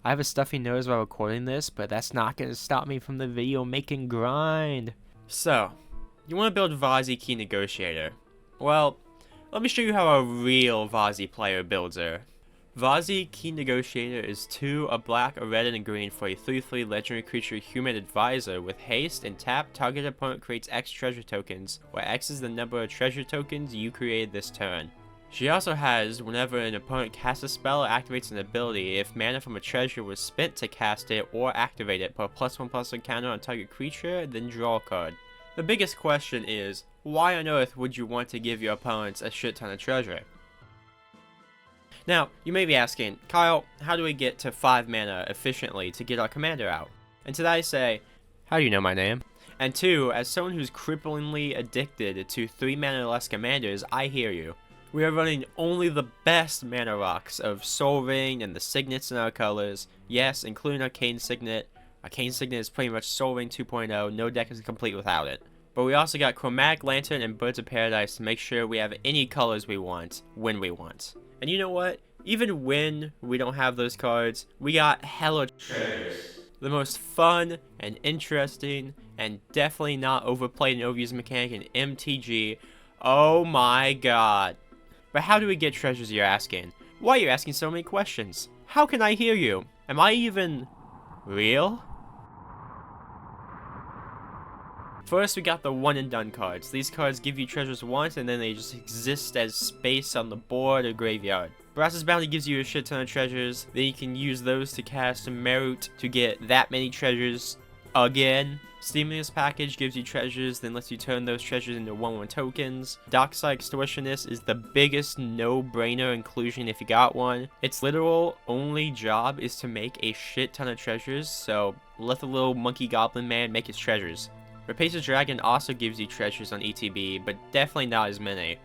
I have a stuffy nose while recording this, but that's not going to stop me from the video making grind. So, you want to build Vazi Key Negotiator. Well, let me show you how a real Vazi player builds her. Vazi Key Negotiator is 2, a black, a red, and a green for a 3/3 legendary creature human advisor with haste and tap. Target opponent creates X treasure tokens, where X is the number of treasure tokens you created this turn. She also has, whenever an opponent casts a spell or activates an ability, if mana from a treasure was spent to cast it or activate it, put a +1/+1 counter on target creature, then draw a card. The biggest question is, why on earth would you want to give your opponents a shit ton of treasure? Now, you may be asking, Kyle, how do we get to 5 mana efficiently to get our commander out? And to that I say, how do you know my name? And 2, as someone who's cripplingly addicted to 3 mana or less commanders, I hear you. We are running only the best mana rocks of Soul Ring and the signets in our colors. Yes, including Arcane Signet. Arcane Signet is pretty much Soul Ring 2.0, no deck is complete without it. But we also got Chromatic Lantern and Birds of Paradise to make sure we have any colors we want, when we want. And you know what? Even when we don't have those cards, we got hella treasures. The most fun and interesting and definitely not overplayed and overused mechanic in MTG. Oh my god. But how do we get treasures, you're asking? Why are you asking so many questions? How can I hear you? Am I even real? First, we got the one and done cards. These cards give you treasures once and then they just exist as space on the board or graveyard. Brass's Bounty gives you a shit ton of treasures. Then you can use those to cast Merit to get that many treasures again. Stimulus Package gives you treasures, then lets you turn those treasures into 1/1 tokens. Dockside Extortionist is the biggest no-brainer inclusion if you got one. Its literal only job is to make a shit ton of treasures, so let the little monkey goblin man make his treasures. Rapacious Dragon also gives you treasures on ETB, but definitely not as many.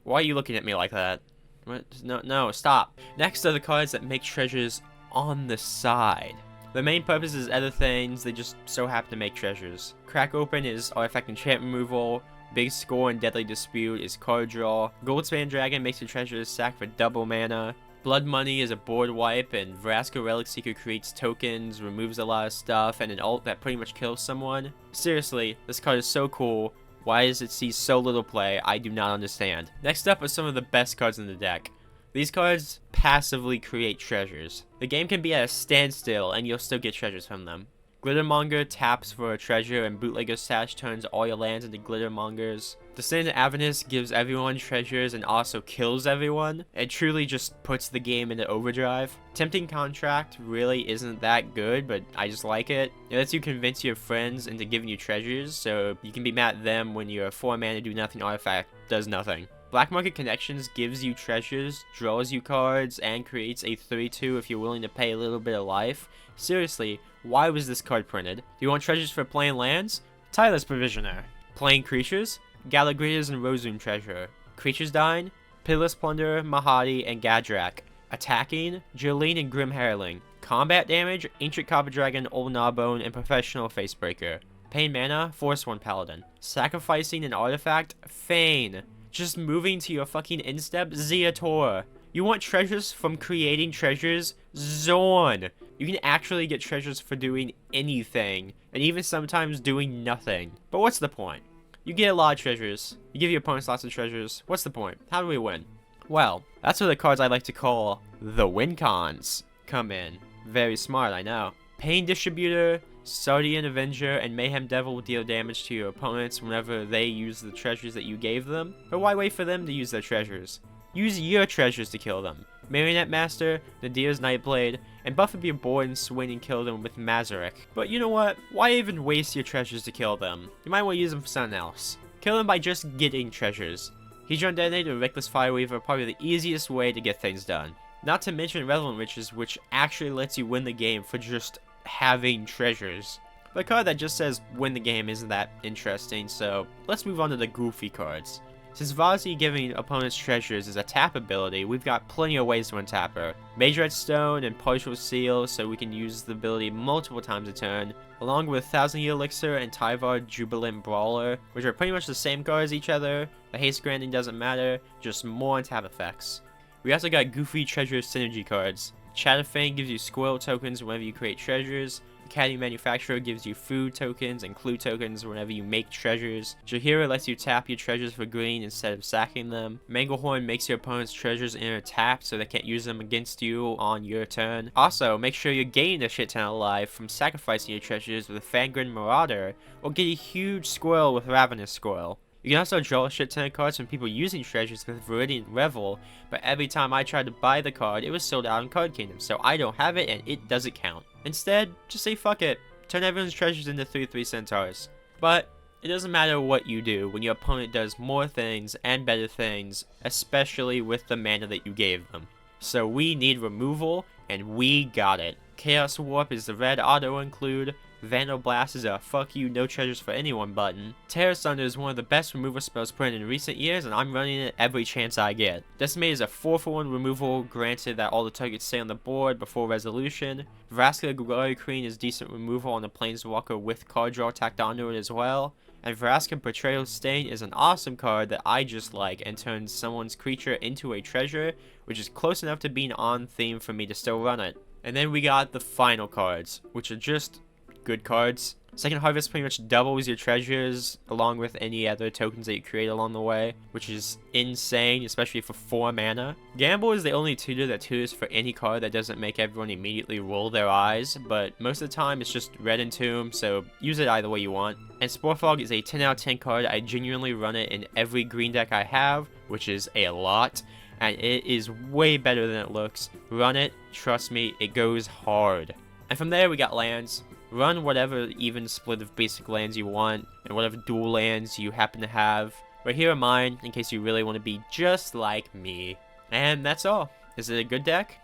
Why are you looking at me like that? What? No, stop. Next are the cards that make treasures on the side. The main purpose is other things, they just so happen to make treasures. Crack Open is artifact enchant removal. Big Score and Deadly Dispute is card draw. Goldspan Dragon makes the treasures sack for double mana. Blood Money is a board wipe, and Vraska Relic Seeker creates tokens, removes a lot of stuff, and an ult that pretty much kills someone. Seriously, this card is so cool. Why does it see so little play? I do not understand. Next up are some of the best cards in the deck. These cards passively create treasures. The game can be at a standstill and you'll still get treasures from them. Glittermonger taps for a treasure and Bootlegger Sash turns all your lands into Glittermongers. Descendant Avernus gives everyone treasures and also kills everyone. It truly just puts the game into overdrive. Tempting Contract really isn't that good, but I just like it. It lets you convince your friends into giving you treasures, so you can be mad at them when your 4 mana do nothing artifact does nothing. Black Market Connections gives you treasures, draws you cards, and creates a 3/2 if you're willing to pay a little bit of life. Seriously, why was this card printed? Do you want treasures for playing lands? Tireless Provisioner. Playing creatures? Galagritas and Rozoom Treasure. Creatures dying? Pitiless Plunderer, Mahadi, and Gadrak. Attacking? Jolene and Grim Herling. Combat damage? Ancient Copper Dragon, Old Gnawbone, and Professional Facebreaker. Paying mana? Force 1 Paladin. Sacrificing an artifact? Fane. Just moving to your fucking instep? Zeator. You want treasures from creating treasures? Zorn. You can actually get treasures for doing anything, and even sometimes doing nothing. But what's the point? You get a lot of treasures. You give your opponents lots of treasures. What's the point? How do we win? Well, that's where the cards I like to call the win cons come in. Very smart, I know. Pain Distributor, Sardian Avenger, and Mayhem Devil will deal damage to your opponents whenever they use the treasures that you gave them. But why wait for them to use their treasures? Use your treasures to kill them. Marionette Master, Nadir's Nightblade, and buff up your board and swing and kill them with Mazarek. But you know what? Why even waste your treasures to kill them? You might want to use them for something else. Kill them by just getting treasures. Hedron Detonator or Reckless Fireweaver are probably the easiest way to get things done. Not to mention Relevant Riches, which actually lets you win the game for just having treasures. But a card that just says win the game isn't that interesting, so let's move on to the goofy cards. Since Vazi giving opponents treasures is a tap ability, we've got plenty of ways to untap her. Mage Red Stone and Partial Seal, so we can use the ability multiple times a turn, along with Thousand Year Elixir and Tyvar Jubilant Brawler, which are pretty much the same card as each other. The haste granting doesn't matter, just more untap effects. We also got goofy treasure synergy cards. Chatterfang gives you squirrel tokens whenever you create treasures. Caddy Manufacturer gives you food tokens and clue tokens whenever you make treasures. Jahira lets you tap your treasures for green instead of sacking them. Manglehorn makes your opponent's treasures enter tap so they can't use them against you on your turn. Also, make sure you're gaining a shit ton of life from sacrificing your treasures with Fangren Marauder, or get a huge squirrel with Ravenous Squirrel. You can also draw a shit ton of cards from people using treasures with Viridian Revel, but every time I tried to buy the card, it was sold out in Card Kingdom, so I don't have it and it doesn't count. Instead, just say fuck it, turn everyone's treasures into 3/3 centaurs. But it doesn't matter what you do when your opponent does more things and better things, especially with the mana that you gave them. So we need removal, and we got it. Chaos Warp is the red auto include. Vandal Blast is a fuck you, no treasures for anyone button. Terra Thunder is one of the best removal spells printed in recent years, and I'm running it every chance I get. Decimate is a 4/1 removal, granted that all the targets stay on the board before resolution. Vraska Glory Queen is decent removal on the Planeswalker with card draw tacked onto it as well. And Vraska Betrayal Stain is an awesome card that I just like and turns someone's creature into a treasure, which is close enough to being on theme for me to still run it. And then we got the final cards, which are just good cards. Second Harvest pretty much doubles your treasures along with any other tokens that you create along the way, which is insane, especially for 4 mana. Gamble is the only tutor that tutors for any card that doesn't make everyone immediately roll their eyes, but most of the time it's just Red Entomb, so use it either way you want. And Sporefog is a 10 out of 10 card. I genuinely run it in every green deck I have, which is a lot, and it is way better than it looks. Run it, trust me, it goes hard. And from there we got lands. Run whatever even split of basic lands you want, and whatever dual lands you happen to have. But here are mine, in case you really want to be just like me. And that's all. Is it a good deck?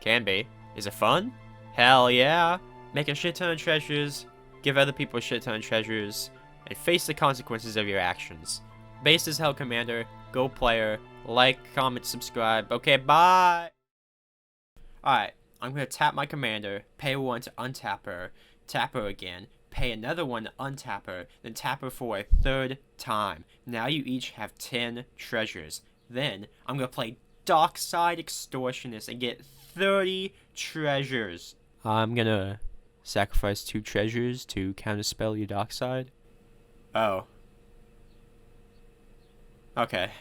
Can be. Is it fun? Hell yeah. Make a shit ton of treasures, give other people a shit ton of treasures, and face the consequences of your actions. Base as hell, Commander. Go player. Like, comment, subscribe. Okay, bye! Alright. I'm going to tap my commander, pay 1 to untap her, tap her again, pay another 1 to untap her, then tap her for a 3rd time. Now you each have 10 treasures. Then I'm going to play Dockside Extortionist and get 30 treasures. I'm going to sacrifice 2 treasures to counterspell your Dockside. Oh. Okay.